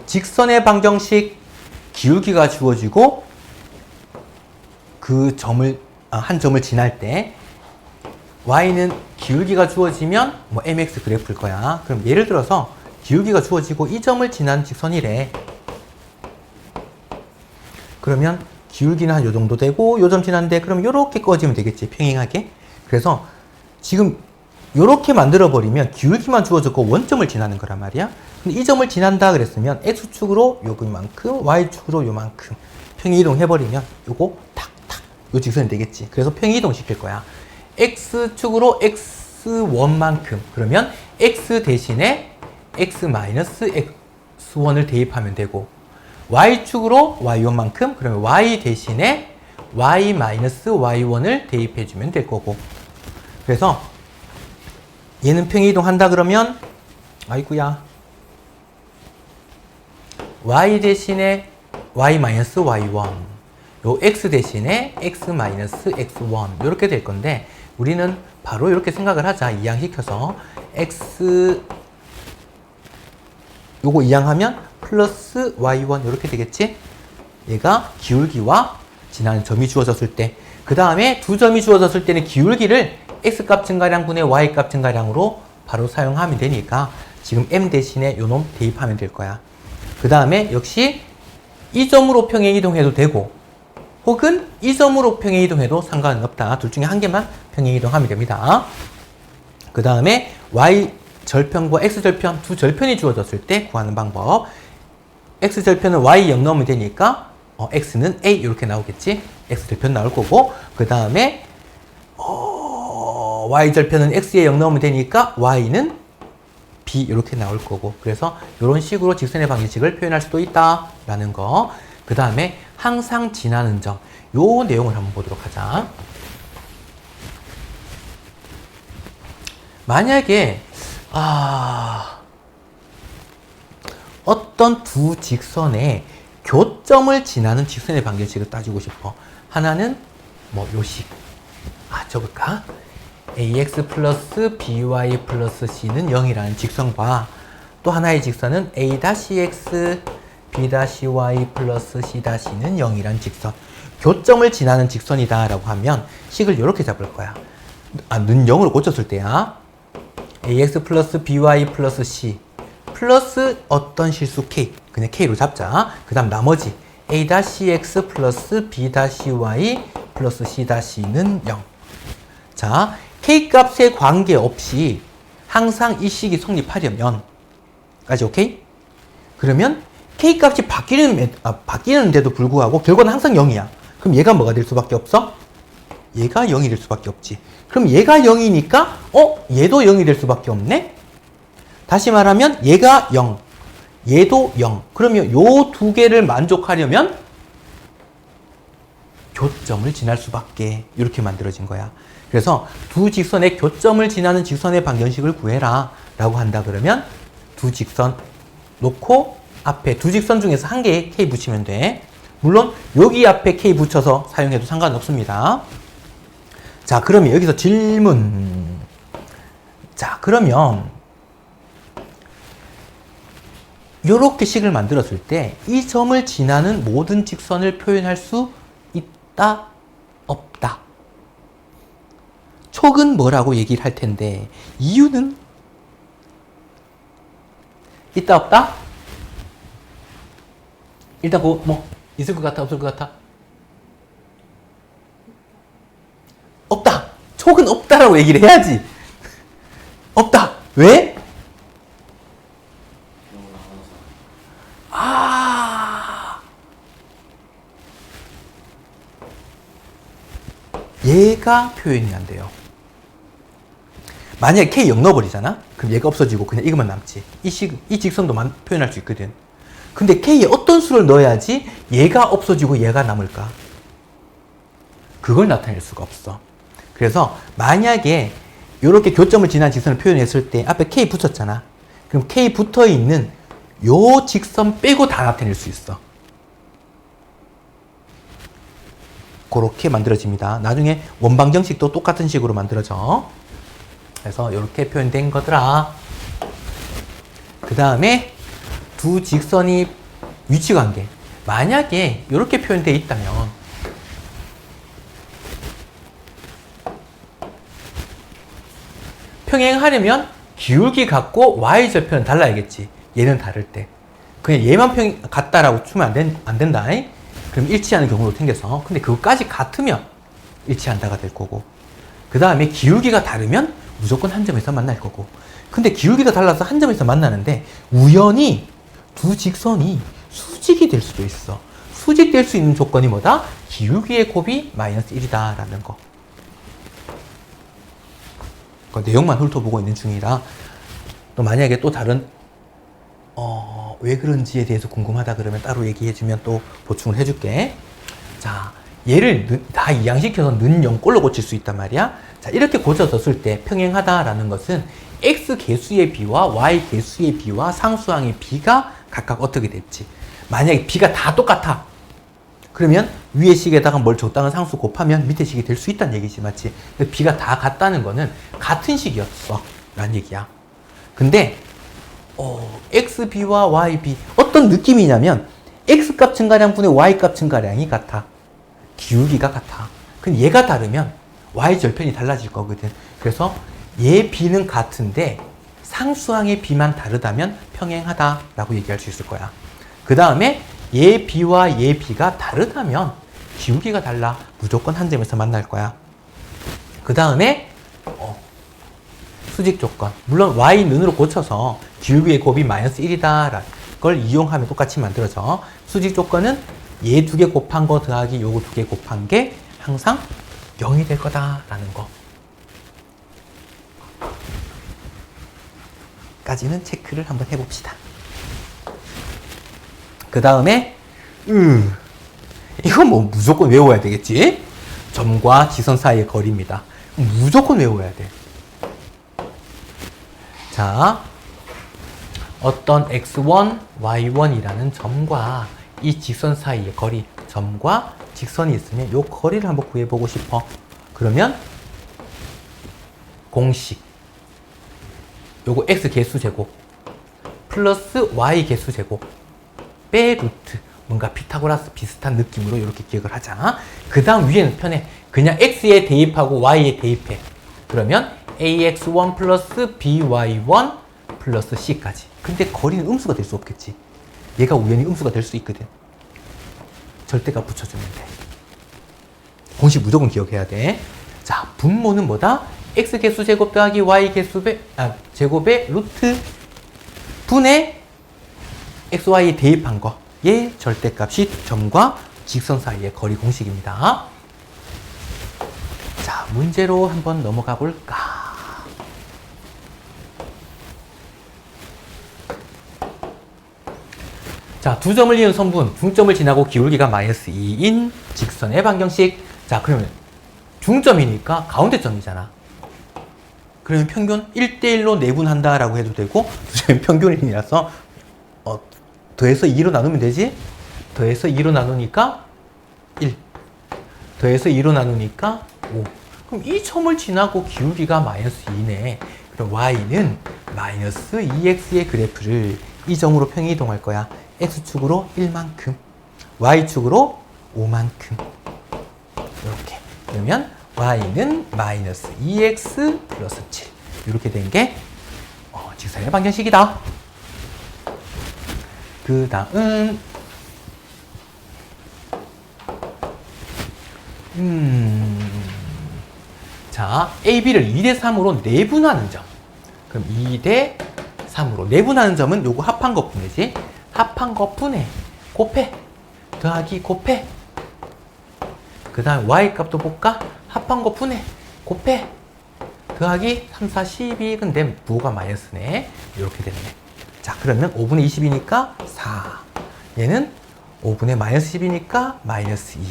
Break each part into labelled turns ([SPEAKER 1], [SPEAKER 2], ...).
[SPEAKER 1] 직선의 방정식 기울기가 주어지고 그 점을 한 점을 지날 때 y는 기울기가 주어지면 뭐 mx 그래프일 거야. 그럼 예를 들어서 기울기가 주어지고 이 점을 지난 직선이래. 그러면 기울기는 한 요 정도 되고 요 점 지났는데 그럼 요렇게 꺼지면 되겠지, 평행하게. 그래서 지금 요렇게 만들어 버리면 기울기만 주어졌고 원점을 지나는 거란 말이야. 근데 이 점을 지난다 그랬으면 x축으로 요만큼 y축으로 요만큼 평행이동 해버리면 요거 탁탁 요 직선이 되겠지. 그래서 평행이동 시킬 거야. x축으로 x1만큼, 그러면 x 대신에 x-x1을 대입하면 되고, y축으로 y1만큼, 그러면 y 대신에 y-y1을 대입해주면 될 거고. 그래서 얘는 평행이동 한다 그러면 아이구야 y 대신에 y-y1, 요 x 대신에 x-x1 이렇게 될 건데, 우리는 바로 이렇게 생각을 하자. 이항시켜서 x 요거 이항하면 플러스 y1 이렇게 되겠지. 얘가 기울기와 지나는 점이 주어졌을 때, 그 다음에 두 점이 주어졌을 때는 기울기를 x값 증가량분의 y값 증가량으로 바로 사용하면 되니까 지금 m 대신에 요놈 대입하면 될 거야. 그 다음에 역시 이 점으로 평행이동해도 되고 혹은 이 점으로 평행이동해도 상관은 없다. 둘 중에 한 개만 평행이동하면 됩니다. 그 다음에 y절편과 x절편 두 절편이 주어졌을 때 구하는 방법. x절편은 y 0 넣으면 되니까 x는 a 이렇게 나오겠지. x절편 나올 거고, 그 다음에 y절편은 x에 0 넣으면 되니까 y는 b 이렇게 나올 거고. 그래서 이런 식으로 직선의 방정식을 표현할 수도 있다라는 거. 그 다음에 항상 지나는 점, 요 내용을 한번 보도록 하자. 만약에 어떤 두 직선의 교점을 지나는 직선의 방정식을 따지고 싶어. 하나는 뭐 요식 적을까? ax 플러스 by 플러스 c는 0이라는 직선과 또 하나의 직선은 a-x b-y 플러스 c-는 0이라는 직선, 교점을 지나는 직선이다 라고 하면 식을 이렇게 잡을 거야. 는 0으로 고쳤을 때야. ax 플러스 by 플러스 c 플러스 어떤 실수 k, 그냥 k로 잡자. 그 다음 나머지 a-x 플러스 b-y 플러스 c-는 0. 자, k값에 관계없이 항상 이 식이 성립하려면 까지 오케이? 그러면 k값이 바뀌는데도 불구하고 결과는 항상 0이야. 그럼 얘가 뭐가 될 수밖에 없어? 얘가 0이 될 수밖에 없지. 그럼 얘가 0이니까 얘도 0이 될 수밖에 없네? 다시 말하면 얘가 0, 얘도 0. 그러면 요 두 개를 만족하려면 교점을 지날 수밖에, 이렇게 만들어진 거야. 그래서 두 직선의 교점을 지나는 직선의 방정식을 구해라 라고 한다 그러면 두 직선 놓고 앞에 두 직선 중에서 한 개의 k 붙이면 돼. 물론 여기 앞에 k 붙여서 사용해도 상관없습니다. 자, 그러면 여기서 질문. 자, 그러면 요렇게 식을 만들었을 때 이 점을 지나는 모든 직선을 표현할 수 있다, 없다? 촉은 뭐라고 얘기를 할 텐데 이유는 있다, 없다? 일단 뭐 있을 것 같아, 없을 것 같아? 없다. 촉은 없다라고 얘기를 해야지. 없다. 왜? 얘가 표현이 안 돼요. 만약에 k 0 넣어버리잖아? 그럼 얘가 없어지고 그냥 이것만 남지. 이 직선도 표현할 수 있거든. 근데 k에 어떤 수를 넣어야지 얘가 없어지고 얘가 남을까? 그걸 나타낼 수가 없어. 그래서 만약에 이렇게 교점을 지난 직선을 표현했을 때 앞에 k 붙였잖아. 그럼 k 붙어있는 요 직선 빼고 다 나타낼 수 있어. 그렇게 만들어집니다. 나중에 원방정식도 똑같은 식으로 만들어져. 그래서 이렇게 표현된 거더라. 그 다음에 두 직선이 위치관계. 만약에 이렇게 표현되어 있다면 평행하려면 기울기 갖고 y절편은 달라야겠지. 얘는 다를 때. 그냥 얘만 같다라고 치면 안 된다. 그럼 일치하는 경우도 생겨서. 근데 그것까지 같으면 일치한다가 될 거고. 그 다음에 기울기가 다르면 무조건 한 점에서 만날 거고. 근데 기울기가 달라서 한 점에서 만나는데 우연히 두 직선이 수직이 될 수도 있어. 수직될 수 있는 조건이 뭐다? 기울기의 곱이 마이너스 1이다 라는 거. 그 내용만 훑어보고 있는 중이라 또 만약에 또 다른 왜 그런지에 대해서 궁금하다 그러면 따로 얘기해주면 또 보충을 해줄게. 자, 얘를 다 이항시켜서 는 0꼴로 고칠 수 있단 말이야. 자, 이렇게 고쳐졌을 때 평행하다라는 것은 x 개수의 b와 y 개수의 b와 상수항의 b가 각각 어떻게 될지. 만약에 b가 다 똑같아. 그러면 위의 식에다가 뭘 적당한 상수 곱하면 밑에 식이 될 수 있다는 얘기지, 맞지? 근데 b가 다 같다는 거는 같은 식이었어 라는 얘기야. 근데 xb와 yb 어떤 느낌이냐면 x값 증가량 분의 y값 증가량이 같아. 기울기가 같아. 근데 얘가 다르면 y절편이 달라질 거거든. 그래서 얘 b는 같은데 상수항의 b만 다르다면 평행하다라고 얘기할 수 있을 거야. 그 다음에 얘 b와 얘 b가 다르다면 기울기가 달라. 무조건 한 점에서 만날 거야. 그 다음에 수직 조건. 물론 y는으로 고쳐서 기울기의 곱이 마이너스 1이다 라는 걸 이용하면 똑같이 만들어져. 수직 조건은 얘 두 개 곱한 거 더하기 요거 두 개 곱한 게 항상 0이 될 거다라는 거. 까지는 체크를 한번 해봅시다. 그 다음에 이건 뭐 무조건 외워야 되겠지? 점과 지선 사이의 거리입니다. 무조건 외워야 돼. 자, 어떤 x1, y1이라는 점과 이 직선 사이의 거리, 점과 직선이 있으면 이 거리를 한번 구해보고 싶어. 그러면 공식 요거 x 개수 제곱 플러스 y 개수 제곱 빼 루트, 뭔가 피타고라스 비슷한 느낌으로 이렇게 기억을 하자. 그 다음 위에는 편해. 그냥 x에 대입하고 y에 대입해. 그러면 ax1 플러스 by1 플러스 c까지. 근데 거리는 음수가 될 수 없겠지. 얘가 우연히 음수가 될 수 있거든. 절대값 붙여주면 돼. 공식 무조건 기억해야 돼. 자, 분모는 뭐다? x 개수 제곱 더하기 y 개수 제곱의 루트 분의 xy에 대입한 거. 얘 절대값이 점과 직선 사이의 거리 공식입니다. 자, 문제로 한번 넘어가 볼까? 자, 두 점을 이은 선분, 중점을 지나고 기울기가 마이너스 2인 직선의 방정식. 자, 그러면 중점이니까 가운데 점이잖아. 그러면 평균 1대1로 내분한다라고 해도 되고, 두 점이 평균이라서 더해서 2로 나누면 되지? 더해서 2로 나누니까 1. 더해서 2로 나누니까 5. 그럼 이 점을 지나고 기울기가 마이너스 2네. 그럼 y는 마이너스 2x의 그래프를 이 점으로 평행이동할 거야. x축으로 1만큼, y축으로 5만큼. 이렇게. 그러면 y는 마이너스 2x 플러스 7. 이렇게 된 게 직선의 방정식이다. 그 다음 자, AB를 2대3으로 내분하는 점. 그럼 2대3으로 내분하는 점은 요거 합한 것뿐이지. 합한 것뿐에 곱해 더하기 곱해. 그 다음 y값도 볼까? 합한 것뿐에 곱해 더하기 3, 4, 12. 근데 부호가 마이너스네. 이렇게 됐네. 자, 그러면 5분의 20이니까 4. 얘는 5분의 마이너스 10이니까 마이너스 2.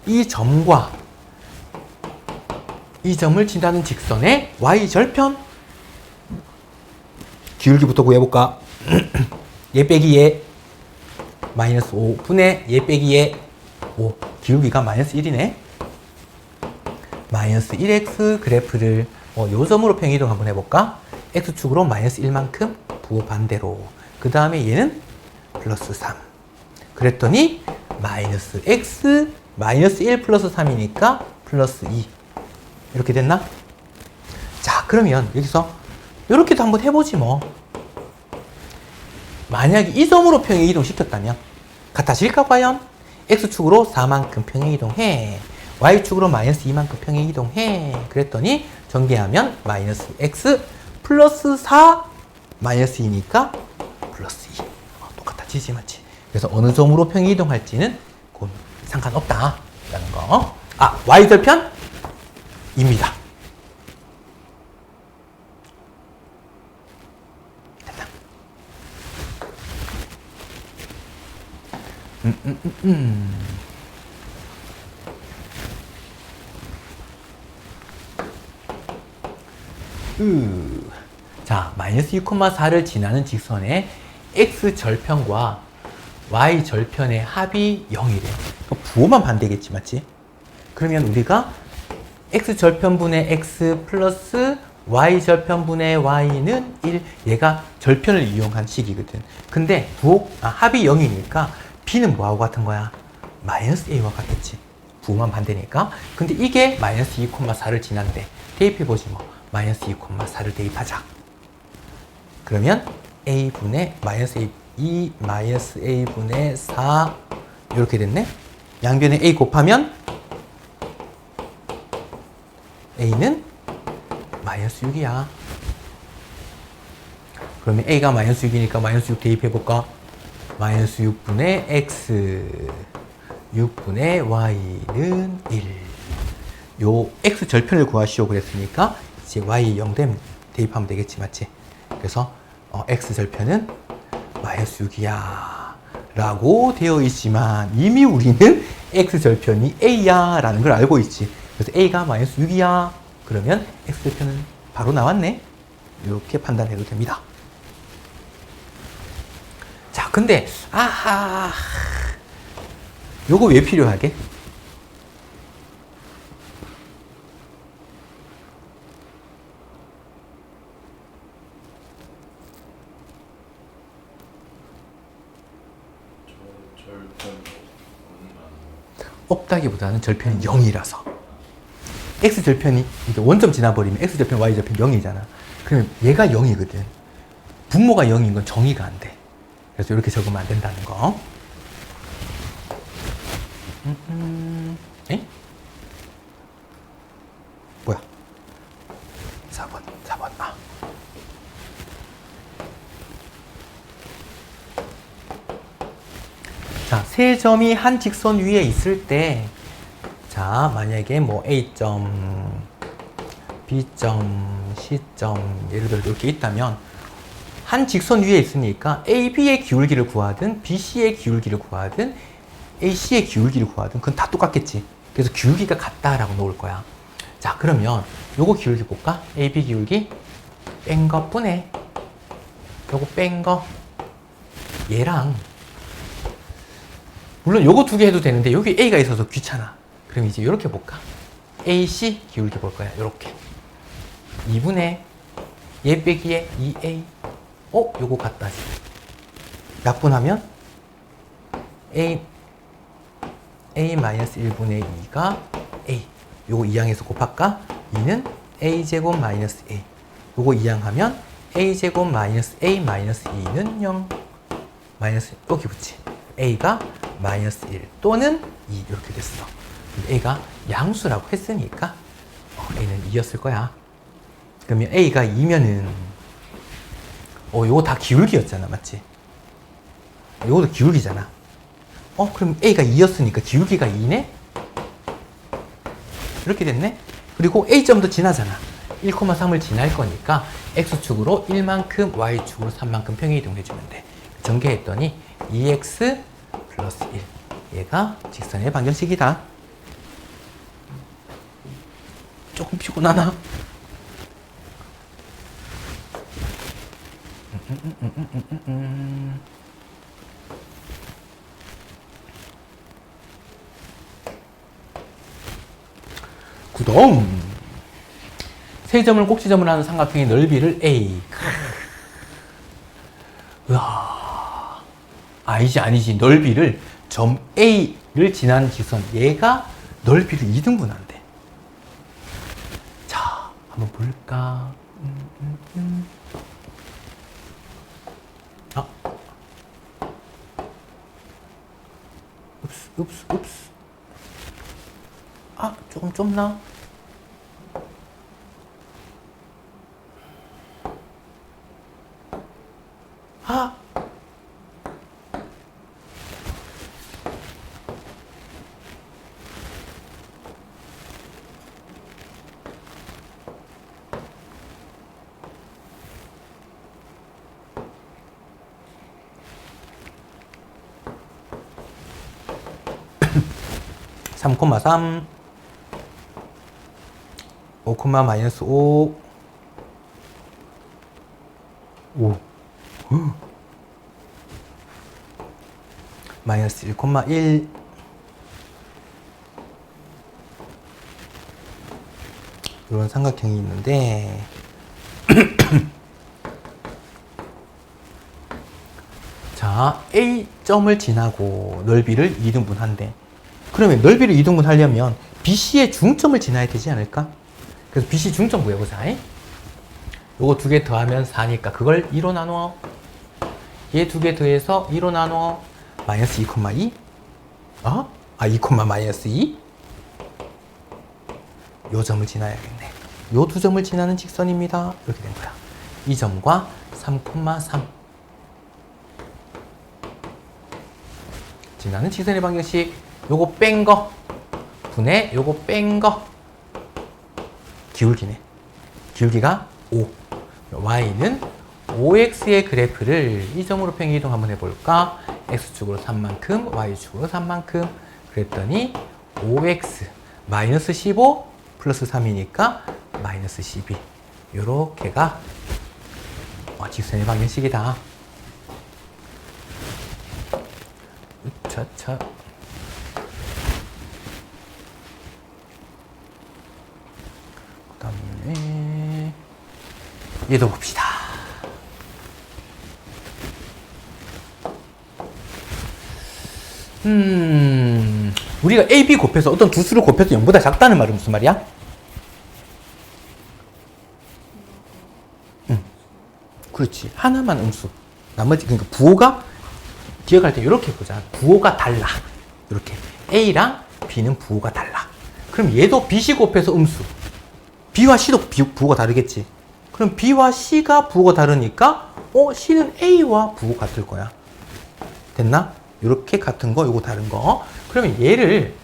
[SPEAKER 1] 이 점과 이 점을 지나는 직선의 y절편. 기울기부터 구해볼까? 얘 빼기 얘 마이너스 5분의 얘 빼기 얘 5. 기울기가 마이너스 1이네. 마이너스 1x 그래프를 요 점으로 평행이동 한번 해볼까? x축으로 마이너스 1만큼 부호 반대로. 그 다음에 얘는 플러스 3. 그랬더니 마이너스 x 마이너스 1 플러스 3이니까 플러스 2. 이렇게 됐나? 자, 그러면 여기서 이렇게도 한번 해보지 뭐. 만약에 이 점으로 평행 이동시켰다면 같아질까 과연? x축으로 4만큼 평행 이동해. y축으로 마이너스 2만큼 평행 이동해. 그랬더니 전개하면 마이너스 x 플러스 4 마이너스 2니까 플러스 2. 똑같아지지 맞지? 그래서 어느 점으로 평행 이동할지는 상관없다 라는 거. 아, y절편? 입니다. 됐다. 자, 마이너스 2,4를 지나는 직선의 x절편과 y절편의 합이 0이래. 부호만 반대겠지, 맞지? 그러면 우리가 x절편분의 x 플러스 y절편분의 y는 1. 얘가 절편을 이용한 식이거든. 근데 합이 0이니까 b는 뭐하고 같은 거야? 마이너스 a와 같겠지. 부호만 반대니까. 근데 이게 마이너스 2,4를 지난대. 대입해보지 뭐. 마이너스 2,4를 대입하자. 그러면 a분의 마이너스 a, 2 마이너스 a분의 4 이렇게 됐네. 양변에 a 곱하면 a는 마이너스 6이야. 그러면 a가 마이너스 6이니까 마이너스 6 대입해볼까? 마이너스 6분의 x 6분의 y는 1. 요 x 절편을 구하시오 그랬으니까 이제 y 0됨 대입하면 되겠지, 맞지? 그래서 x 절편은 마이너스 6이야 라고 되어 있지만 이미 우리는 x 절편이 a야 라는 걸 알고 있지. 그래서 a가 마이너스 6이야 그러면 x 절편은 바로 나왔네. 이렇게 판단해도 됩니다. 자, 근데 요거 왜 필요하게? 없다기보다는 절편이 0이라서. x절편이 이제 원점 지나버리면 x절편, y절편 0이잖아. 그러면 얘가 0이거든. 분모가 0인 건 정의가 안 돼. 그래서 이렇게 적으면 안 된다는 거. 에? 뭐야? 4번. 자, 세 점이 한 직선 위에 있을 때, 자, 만약에 뭐 A점, B점, C점, 예를 들어 이렇게 있다면, 한 직선 위에 있으니까 AB의 기울기를 구하든, BC의 기울기를 구하든, AC의 기울기를 구하든, 그건 다 똑같겠지. 그래서 기울기가 같다라고 놓을 거야. 자, 그러면 요거 기울기 볼까? AB 기울기 뺀 거 뿐에, 요거 뺀 거, 얘랑, 물론 요거 두 개 해도 되는데 여기 A가 있어서 귀찮아. 그럼 이제 이렇게 볼까? AC 기울기 볼 거야. 이렇게 2분의 얘 빼기에 2A. 요거 같다. 약분하면 A-1분의 2가 A. 요거 2항에서 곱할까? 2는 A제곱 마이너스 A. 요거 2항하면 A제곱 마이너스 A 마이너스 2는 0. 마이너스 여기 붙지. A가 마이너스 1 또는 2 이렇게 됐어. A가 양수라고 했으니까 A는 2였을 거야. 그러면 A가 2면은 요거 다 기울기였잖아, 맞지? 요것도 기울기잖아. 그럼 A가 2였으니까 기울기가 2네? 이렇게 됐네? 그리고 A점도 지나잖아. 1,3을 지날 거니까 X축으로 1만큼, Y축으로 3만큼 평행 이동해주면 돼. 전개했더니 2x 플러스 1. 얘가 직선의 방정식이다. 조금 피곤하나? 구동. 세 점을 꼭지점을 하는 삼각형의 넓이를 A. 으아. 아니지. 넓이를 점 A를 지나는 직선. 얘가 넓이를 2등분한대. 자, 한번 볼까? 아. 읍스. 아, 조금 좁나? 아! (3, 3) 5, 마이너스 5 마이너스 1,1 이런 삼각형이 있는데 자, A점을 지나고 넓이를 2등분한대. 그러면 넓이를 2등분 하려면 BC의 중점을 지나야 되지 않을까? 그래서 BC 중점 구해보자. 요거 두 개 더하면 4니까 그걸 2로 나누어. 얘 두 개 더해서 2로 나누어. 마이너스 2,2 2, 마이너스 2 요 점을 지나야겠네. 요 두 점을 지나는 직선입니다. 이렇게 된 거야. 이 점과 3,3 지나는 직선의 방정식. 요거 뺀 거 분의 요거 뺀 거 기울기네. 기울기가 5. y는 5x의 그래프를 이 점으로 평행 이동 한번 해볼까? x축으로 3만큼, y축으로 3만큼. 그랬더니 5x 마이너스 15 플러스 3이니까 마이너스 12. 요렇게가 직선의 방정식이다. 차차. 그 다음에 얘도 봅시다. 우리가 A, B 곱해서 어떤 두 수를 곱해서 0보다 작다는 말은 무슨 말이야? 그렇지. 하나만 음수. 나머지, 그러니까 부호가, 기억할 때 이렇게 보자. 부호가 달라. 이렇게. A랑 B는 부호가 달라. 그럼 얘도 BC 곱해서 음수. B와 C도 부호가 다르겠지. 그럼 B와 C가 부호가 다르니까, C는 A와 부호 같을 거야. 됐나? 이렇게 같은 거, 요거 다른 거. 그러면 얘를,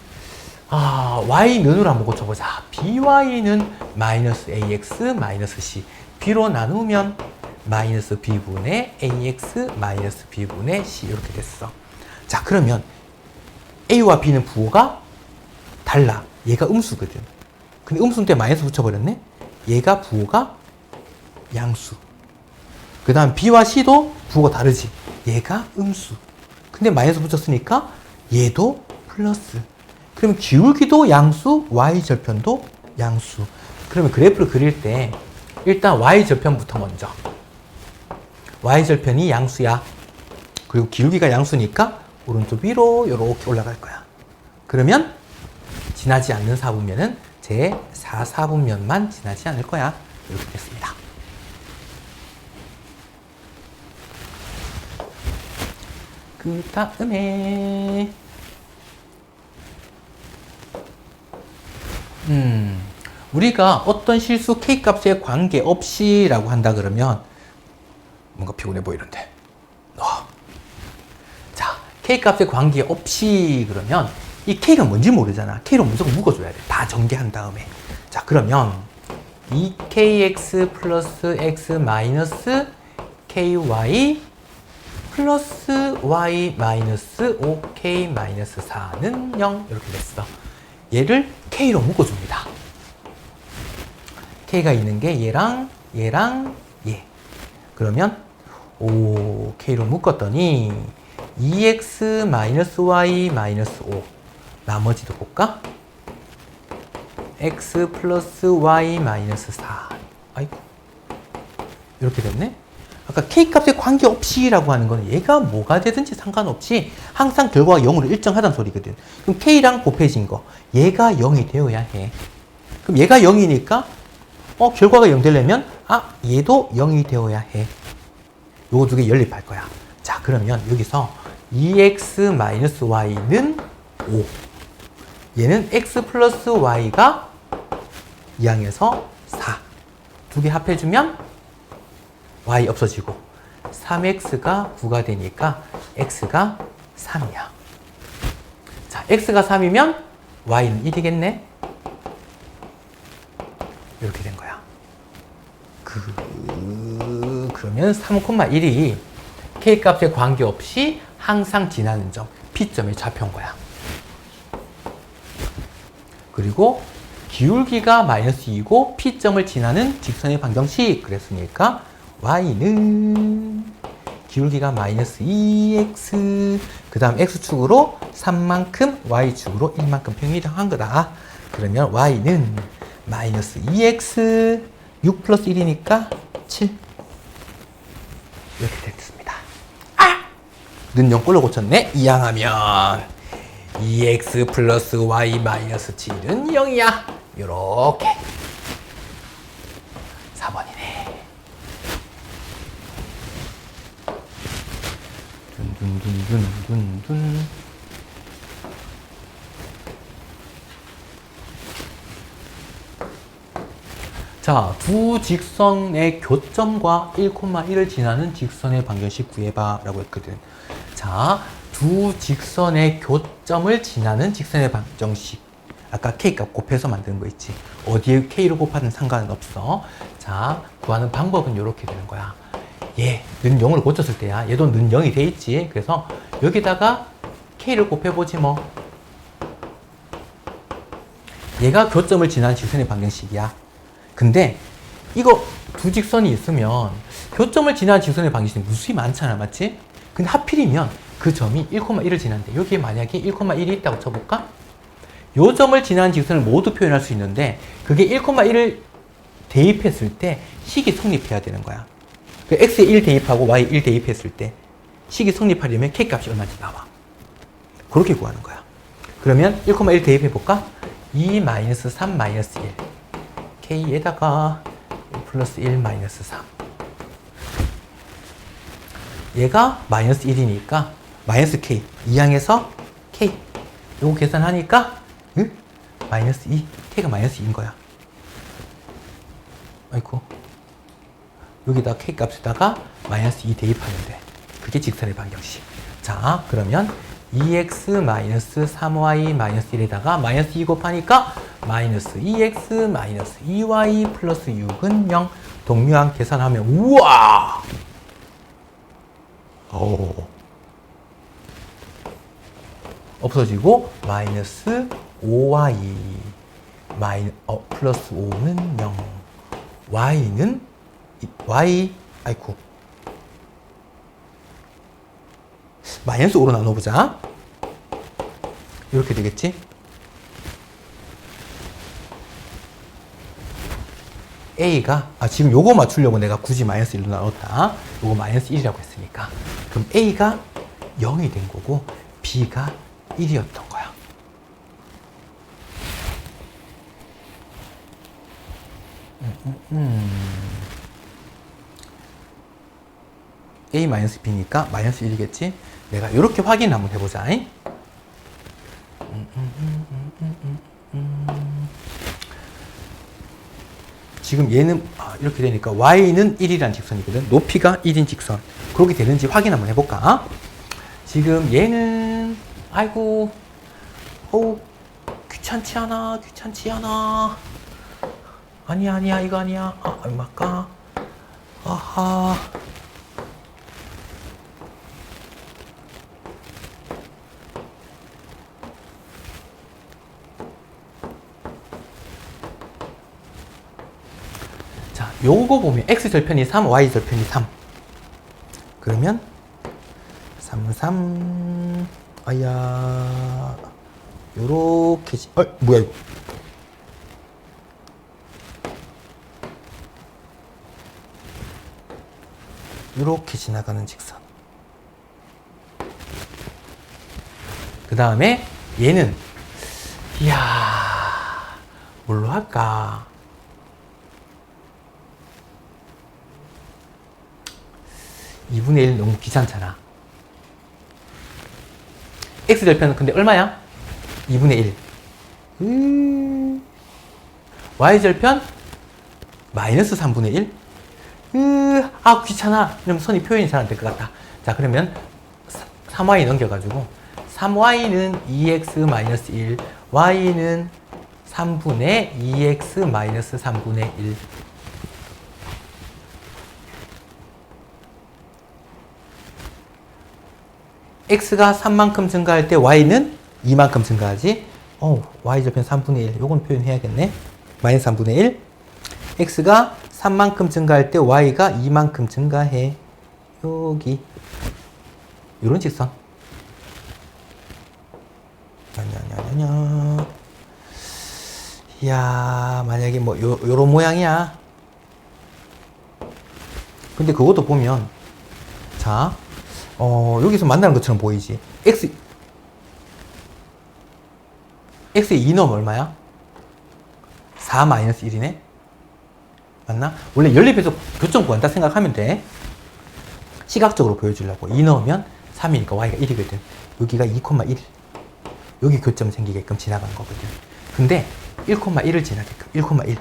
[SPEAKER 1] Y는으로 한번 고쳐보자. BY는 마이너스 AX 마이너스 C. B로 나누면 마이너스 B분의 AX 마이너스 B분의 C. 이렇게 됐어. 자, 그러면 A와 B는 부호가 달라. 얘가 음수거든. 근데 음수인데 마이너스 붙여버렸네? 얘가 부호가 양수. 그 다음 B와 C도 부호가 다르지. 얘가 음수. 근데 마이너스 붙였으니까 얘도 플러스. 그러면 기울기도 양수, Y절편도 양수. 그러면 그래프를 그릴 때 일단 Y절편부터 먼저. Y절편이 양수야. 그리고 기울기가 양수니까 오른쪽 위로 이렇게 올라갈 거야. 그러면 지나지 않는 사분면은 제 4사분면만 지나지 않을 거야. 이렇게 됐습니다. 그 다음에 우리가 어떤 실수 K값에 관계없이 라고 한다 그러면 뭔가 피곤해 보이는데 자, K값에 관계없이 그러면 이 K가 뭔지 모르잖아. K로 무조건 묶어줘야 돼. 다 전개한 다음에. 자, 그러면 2KX 플러스 X 마이너스 KY 플러스 Y 마이너스 5K 마이너스 4는 0 이렇게 됐어. 얘를 K로 묶어줍니다. K가 있는 게 얘랑 얘랑 얘. 그러면 K로 묶었더니 2X 마이너스 Y 마이너스 5 나머지도 볼까? X 플러스 Y 마이너스 4 아이고 이렇게 됐네. 아까 K값에 관계없이라고 하는 거는 얘가 뭐가 되든지 상관없이 항상 결과가 0으로 일정하다는 소리거든. 그럼 K랑 곱해진 거 얘가 0이 되어야 해. 그럼 얘가 0이니까 결과가 0 되려면 얘도 0이 되어야 해. 요거 두 개 연립할 거야. 자, 그러면 여기서 2x-y는 5. 얘는 x 플러스 y가 2항에서 4. 두 개 합해주면 y 없어지고 3x가 9가 되니까 x가 3이야. 자, x가 3이면 y는 1이겠네? 이렇게 된 거야. 그러면 3,1이 k값에 관계없이 항상 지나는 점, p점의 좌표인 거야. 그리고 기울기가 마이너스 2고 p점을 지나는 직선의 방정식 그랬으니까 y는 기울기가 마이너스 2x 그 다음 x축으로 3만큼 y축으로 1만큼 평행이동한 거다. 그러면 y는 마이너스 2x 6 플러스 1이니까 7 이렇게 됐습니다. 는 0꼴로 고쳤네. 이항하면 2x 플러스 y 마이너스 7은 0이야. 요렇게 4번이네. 둔둔둔둔둔둔. 자, 두 직선의 교점과 1,1을 지나는 직선의 방정식 구해봐 라고 했거든. 자, 두 직선의 교점을 지나는 직선의 방정식. 아까 K값 곱해서 만드는 거 있지. 어디에 K를 곱하든 상관은 없어. 자, 구하는 방법은 이렇게 되는 거야. 는 0으로 고쳤을 때야. 얘도 는 0이 돼 있지. 그래서 여기다가 K를 곱해보지 뭐. 얘가 교점을 지나는 직선의 방정식이야. 근데 이거 두 직선이 있으면 교점을 지나는 직선의 방정식은 무수히 많잖아. 맞지? 근데 하필이면 그 점이 1,1을 지나는데 여기에 만약에 1,1이 있다고 쳐볼까? 요 점을 지나는 직선을 모두 표현할 수 있는데 그게 1,1을 대입했을 때 식이 성립해야 되는 거야. 그 x에 1 대입하고 y에 1 대입했을 때 식이 성립하려면 k값이 얼마인지 나와. 그렇게 구하는 거야. 그러면 1,1 대입해볼까? 2 마이너스 3 마이너스 1 k에다가 플러스 1 마이너스 3 얘가 마이너스 1이니까 마이너스 k 2항에서 k 요거 계산하니까 마이너스 2 k가 마이너스 2인 거야. 아이고 여기다 k 값에다가 마이너스 2 대입하면 돼. 그게 직선의 방정식. 자, 그러면 2x 마이너스 3y 마이너스 1에다가 마이너스 2 곱하니까 마이너스 2x 마이너스 2y 플러스 6은 0. 동류항 계산하면 우와! 없어지고 마이너스 5y 플러스 5는 0. y는 아이쿠 마이너스 5로 나눠보자. 이렇게 되겠지? A가 지금 요거 맞추려고 내가 굳이 마이너스 1로 나눴다. 요거 마이너스 1이라고 했으니까 그럼 A가 0이 된 거고 B가 1이었던 거야. A 마이너스 B니까 마이너스 1이겠지? 내가 이렇게 확인 한번 해보자. 지금 얘는 이렇게 되니까 y는 1이라는 직선이거든. 높이가 1인 직선. 그렇게 되는지 확인 한번 해볼까? 지금 얘는 아이고 귀찮지 않아. 아니야 이거 아니야. 얼마까? 아하. 자, 요거 보면 x절편이 3, y절편이 3. 그러면 3 아야 요렇게 뭐야 이거. 이렇게 지나가는 직선. 그 다음에 얘는 이야 뭘로 할까? (2분의 1) 너무 귀찮잖아. x절편은 근데 얼마야? (2분의 1) y절편 마이너스 (3분의 1) 아 귀찮아. 이러면 손이 표현이 잘 안 될 것 같다. 자 그러면 3y 넘겨가지고 3y는 2x-1 y는 3분의 2x-3분의 1 x가 3만큼 증가할 때 y는 2만큼 증가하지. y절편 3분의 1 요건 표현해야겠네. 마이너스 3분의 1 x가 3만큼 증가할 때 y가 2만큼 증가해. 여기 요런 직선. 냐냐냐냐. 이야 만약에 뭐 요런 모양이야. 근데 그것도 보면 자 여기서 만나는 것처럼 보이지. x에 2 넣으면 얼마야? 4-1이네? 맞나? 원래 연립해서 교점 구한다 생각하면 돼. 시각적으로 보여주려고. 2 넣으면 3이니까 y가 1이거든. 여기가 2,1. 여기 교점 생기게끔 지나간 거거든. 근데 1,1을 지나게끔. 1,1.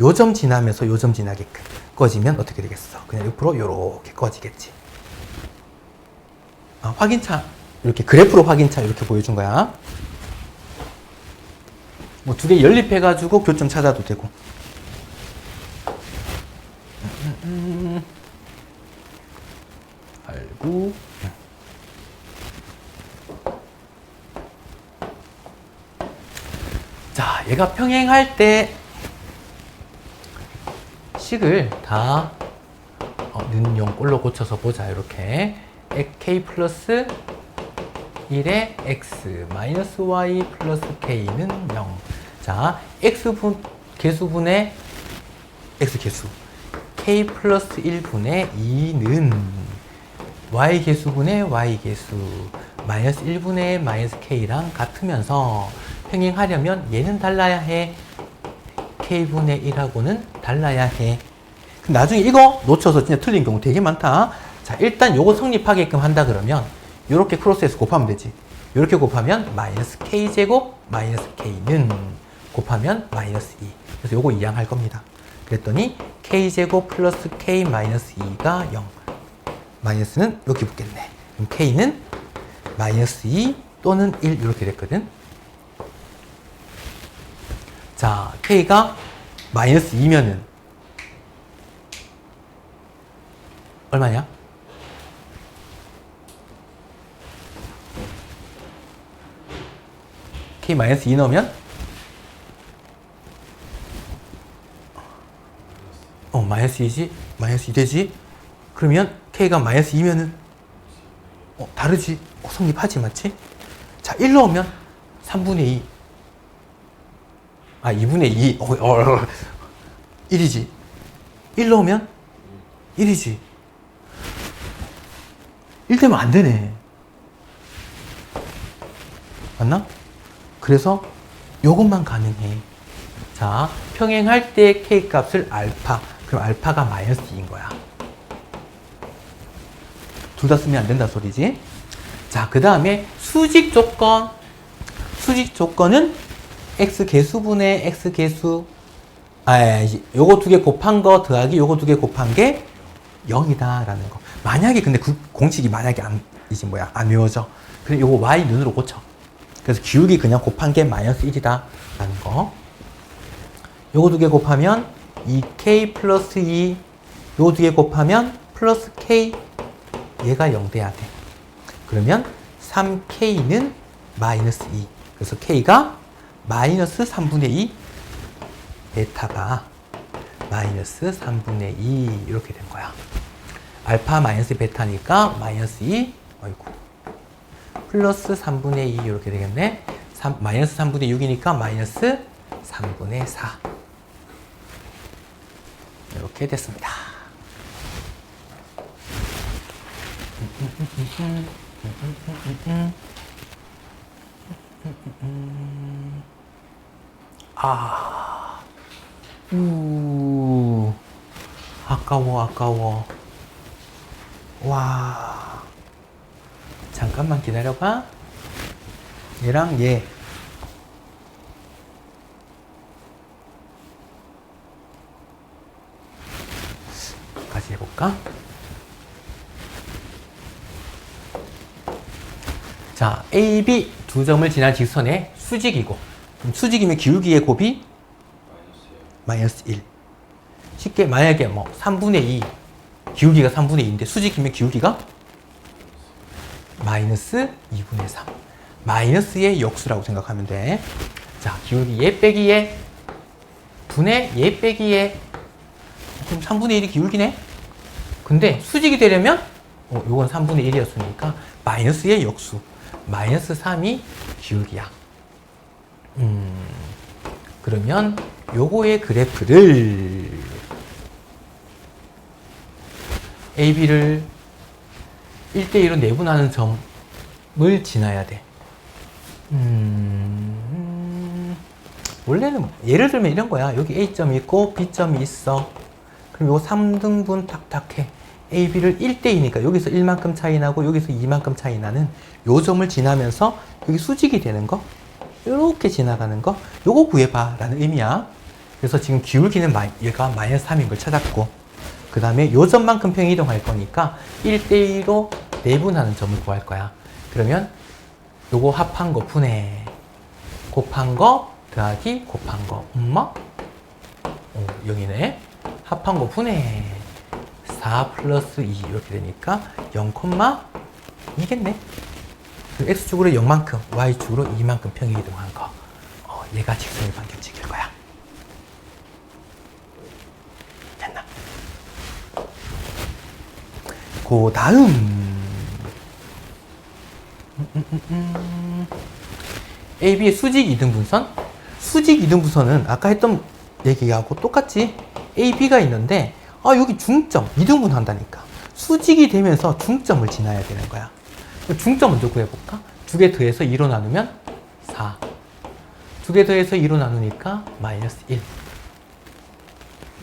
[SPEAKER 1] 요 점 지나면서 요 점 지나게끔 꺼지면 어떻게 되겠어? 그냥 옆으로 요렇게 꺼지겠지. 확인차. 이렇게 그래프로 확인차 이렇게 보여준 거야. 뭐 두 개 연립해가지고 교점 찾아도 되고. 알고. 자, 얘가 평행할 때 식을 다 는 용꼴로 고쳐서 보자. 이렇게 k 플러스 1에 x 마이너스 y 플러스 k는 0. 자, 개수분의 x 개수 k 플러스 1분의 2는 y 개수분의 y 개수 마이너스 1분의 마이너스 k랑 같으면서 평행하려면 얘는 달라야 해. k분의 1하고는 달라야 해. 나중에 이거 놓쳐서 진짜 틀린 경우 되게 많다. 자, 일단 요거 성립하게끔 한다 그러면 요렇게 크로스해서 곱하면 되지. 요렇게 곱하면 마이너스 k제곱 마이너스 k는 곱하면 마이너스 2. 그래서 요거 이항할 겁니다. 그랬더니 k제곱 플러스 k 마이너스 2가 0. 마이너스는 여기 붙겠네. 그럼 k는 마이너스 2 또는 1 이렇게 됐거든. 자, k가 마이너스 2면은 얼마냐? k 마이너스 2 넣으면 마이너스 2지? 마이너스 2 되지? 그러면 k가 마이너스 2면은 다르지? 성립하지 맞지? 자, 1 넣으면 3분의 2 2분의 2 1이지. 1 넣으면 1이지. 1 되면 안 되네. 맞나? 그래서 요것만 가능해. 자, 평행할 때 k 값을 알파. 그럼 알파가 마이너스 2인 거야. 둘 다 쓰면 안 된다 소리지. 자, 그 다음에 수직 조건. 수직 조건은 x 개수분의 x 개수. 요거 두 개 곱한 거 더하기 요거 두 개 곱한 게 0이다 라는 거. 만약에 근데 그 공식이 만약에 안 외워져. 그럼 요거 y 눈으로 고쳐. 그래서 기울기 그냥 곱한 게 마이너스 1이다 라는 거. 요거 두 개 곱하면 2k 플러스 2. 요거 두 개 곱하면 플러스 k. 얘가 0 돼야 돼. 그러면 3k는 마이너스 2. 그래서 k가 마이너스 3분의 2. 베타가 마이너스 3분의 2 이렇게 된 거야. 알파 마이너스 베타니까 마이너스 2 플러스 3분의 2 이렇게 되겠네. 마이너스 3분의 6이니까 마이너스 3분의 4 이렇게 됐습니다. 아, 아까워. 와, 잠깐만 기다려봐. 얘랑 얘. 같이 해볼까? 자, A, B 두 점을 지난 직선의 수직이고, 그럼 수직이면 기울기의 곱이 마이너스 1. 쉽게 만약에 뭐 3분의 2, 기울기가 3분의 2인데 수직이면 기울기가 마이너스 2분의 3. 마이너스의 역수라고 생각하면 돼. 자, 기울기 얘 빼기 얘 분의 얘 빼기 얘. 그럼 3분의 1이 기울기네? 근데 수직이 되려면 요건 3분의 1이었으니까 마이너스의 역수. 마이너스 3이 기울기야. 그러면 요거의 그래프를 AB를 1대1로 내분하는 점을 지나야 돼. 원래는 예를 들면 이런 거야. 여기 A점이 있고 B점이 있어. 그럼 요 3등분 탁탁 해. AB를 1대2니까 여기서 1만큼 차이 나고 여기서 2만큼 차이 나는 요 점을 지나면서 여기 수직이 되는 거, 이렇게 지나가는 거, 요거 구해봐 라는 의미야. 그래서 지금 기울기는 얘가 마이너스 3인 걸 찾았고, 그 다음에 요 점만큼 평이동할 거니까 1대2로 내분하는 점을 구할 거야. 그러면 요거 합한 거 분해, 곱한 거 더하기 곱한 거 여기네. 합한 거 분해 4 플러스 2 이렇게 되니까 0,2겠네. X축으로 0만큼, Y축으로 2만큼 평이 이동한 거. 얘가 직선의 반경식일 거야. 됐나? 그 다음 AB의 수직 이등분선. 수직 이등분선은 아까 했던 얘기하고 똑같이 AB가 있는데 여기 중점, 이등분 한다니까. 수직이 되면서 중점을 지나야 되는 거야. 중점 먼저 구해볼까? 2개 더해서 2로 나누면 4. 2개 더해서 2로 나누니까 마이너스 1.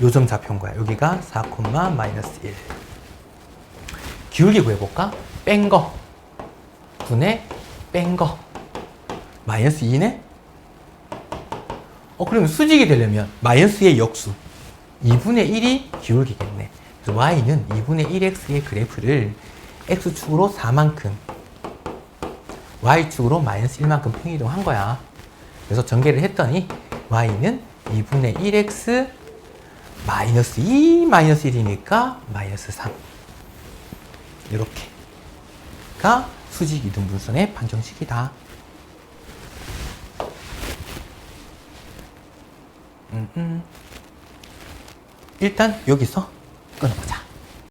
[SPEAKER 1] 요 점 잡혀온 거야. 여기가 4, 마이너스 1. 기울기 구해볼까? 뺀 거 분의 뺀 거 마이너스 2네? 그러면 수직이 되려면 마이너스의 역수 2분의 1이 기울기겠네. 그래서 Y는 2분의 1X의 그래프를 X축으로 4만큼, Y축으로 마이너스 1만큼 평이동한 거야. 그래서 전개를 했더니 Y는 2분의 1X 마이너스 2 마이너스 1이니까 마이너스 3. 이렇게가 수직 이등분선의 방정식이다. 일단 여기서 끊어보자.